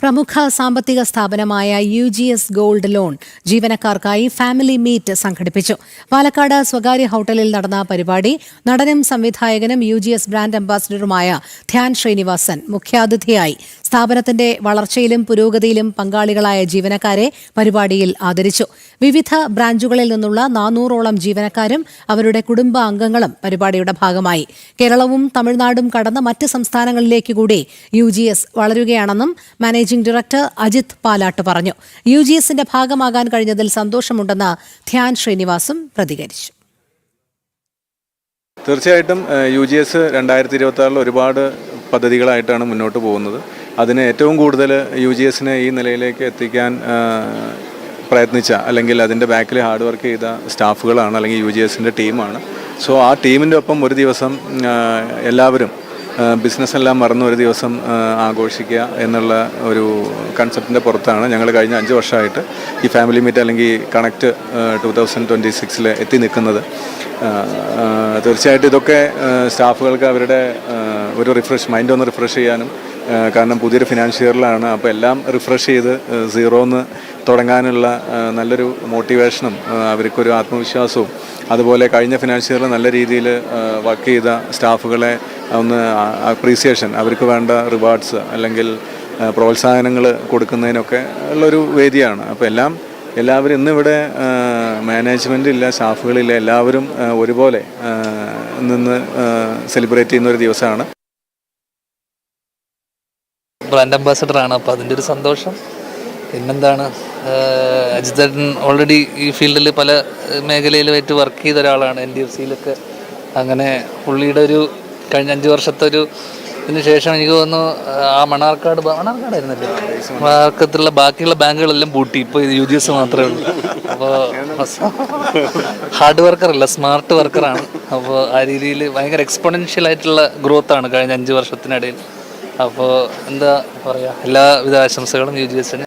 പ്രമുഖ സാമ്പത്തിക സ്ഥാപനമായ UGS ഗോൾഡ് ലോൺ ജീവനക്കാർക്കായി ഫാമിലി മീറ്റ് സംഘടിപ്പിച്ചു. പാലക്കാട് സ്വകാര്യ ഹോട്ടലിൽ നടന്ന പരിപാടി നടനും സംവിധായകനും UGS ബ്രാൻഡ് അംബാസിഡറുമായ ധ്യാൻ ശ്രീനിവാസൻ മുഖ്യാതിഥിയായി. സ്ഥാപനത്തിന്റെ വളർച്ചയിലും പുരോഗതിയിലും പങ്കാളികളായ ജീവനക്കാരെ പരിപാടിയിൽ ആദരിച്ചു. വിവിധ ബ്രാഞ്ചുകളിൽ നിന്നുള്ള 400ഓളം ജീവനക്കാരും അവരുടെ കുടുംബാംഗങ്ങളും പരിപാടിയുടെ ഭാഗമായി. കേരളവും തമിഴ്നാടും കടന്ന് മറ്റ് സംസ്ഥാനങ്ങളിലേക്ക് കൂടി UGS വളരുകയാണെന്നും മാനേജിംഗ് ഡയറക്ടർ അജിത് പാലാട്ട് പറഞ്ഞു. UGSന്റെ ഭാഗമാകാൻ കഴിഞ്ഞതിൽ സന്തോഷമുണ്ടെന്ന് ധ്യാൻ ശ്രീനിവാസും പ്രതികരിച്ചു. തീർച്ചയായിട്ടും UGS 2026 ഒരുപാട് പദ്ധതികളായിട്ടാണ് മുന്നോട്ട് പോകുന്നത്. അതിന് ഏറ്റവും കൂടുതൽ UGSനെ ഈ നിലയിലേക്ക് എത്തിക്കാൻ പ്രയത്നിച്ച അല്ലെങ്കിൽ അതിൻ്റെ ബാക്കിൽ ഹാർഡ് വർക്ക് ചെയ്ത സ്റ്റാഫുകളാണ്, അല്ലെങ്കിൽ UGSൻ്റെ ടീമാണ്. സോ ആ ടീമിൻ്റെ ഒപ്പം ഒരു ദിവസം എല്ലാവരും ബിസിനസ് എല്ലാം മറന്ന് ഒരു ദിവസം ആഘോഷിക്കുക എന്നുള്ള ഒരു കൺസെപ്റ്റിൻ്റെ പുറത്താണ് ഞങ്ങൾ കഴിഞ്ഞ 5 വർഷമായിട്ട് ഈ ഫാമിലി മീറ്റ് അല്ലെങ്കിൽ കണക്റ്റ് 2026 എത്തി നിൽക്കുന്നത്. തീർച്ചയായിട്ടും ഇതൊക്കെ സ്റ്റാഫുകൾക്ക് അവരുടെ ഒരു മൈൻഡ് ഒന്ന് റിഫ്രഷ് ചെയ്യാനും, കാരണം പുതിയൊരു ഫിനാൻഷ്യൽ ഇയറിലാണ്, അപ്പോൾ എല്ലാം റിഫ്രഷ് ചെയ്ത് സീറോന്ന് തുടങ്ങാനുള്ള നല്ലൊരു മോട്ടിവേഷനും അവർക്കൊരു ആത്മവിശ്വാസവും, അതുപോലെ കഴിഞ്ഞ ഫിനാൻഷ്യൽ ഇയറിൽ നല്ല രീതിയിൽ വർക്ക് ചെയ്ത സ്റ്റാഫുകളെ ഒന്ന് അപ്രീസിയേഷൻ, അവർക്ക് വേണ്ട റിവാർഡ്സ് അല്ലെങ്കിൽ പ്രോത്സാഹനങ്ങൾ കൊടുക്കുന്നതിനൊക്കെ ഉള്ളൊരു വേദിയാണ്. അപ്പോൾ എല്ലാവരും ഇന്നിവിടെ മാനേജ്മെൻ്റ് ഇല്ല, സ്റ്റാഫുകളില്ല, എല്ലാവരും ഒരുപോലെ നിന്ന് സെലിബ്രേറ്റ് ചെയ്യുന്ന ഒരു ദിവസമാണ്. ബ്രാൻഡ് അംബാസഡറാണ്, അപ്പോൾ അതിൻ്റെ ഒരു സന്തോഷം. പിന്നെന്താണ്, അജിതൻ ഓൾറെഡി ഈ ഫീൽഡിൽ പല മേഖലയിലുമായിട്ട് വർക്ക് ചെയ്ത ഒരാളാണ്, NDFCയിലൊക്കെ. അങ്ങനെ പുള്ളിയുടെ ഒരു കഴിഞ്ഞ 5 വർഷത്തെ ഒരു ഇതിന് ശേഷം എനിക്ക് തോന്നുന്നു ആ മണ്ണാർക്കാടായിരുന്നല്ലേ, മണ്ണാർക്കത്തുള്ള ബാക്കിയുള്ള ബാങ്കുകളെല്ലാം പൂട്ടി, ഇപ്പോൾ UGS മാത്രമേ ഉള്ളൂ. അപ്പോൾ ഹാർഡ് വർക്കറല്ല, സ്മാർട്ട് വർക്കറാണ്. അപ്പോൾ ആ രീതിയിൽ ഭയങ്കര എക്സ്പോണൻഷ്യൽ ആയിട്ടുള്ള ഗ്രോത്താണ് കഴിഞ്ഞ 5 വർഷത്തിനിടയിൽ. അപ്പോൾ എന്താ പറയുക, എല്ലാവിധ ആശംസകളും UGSന്.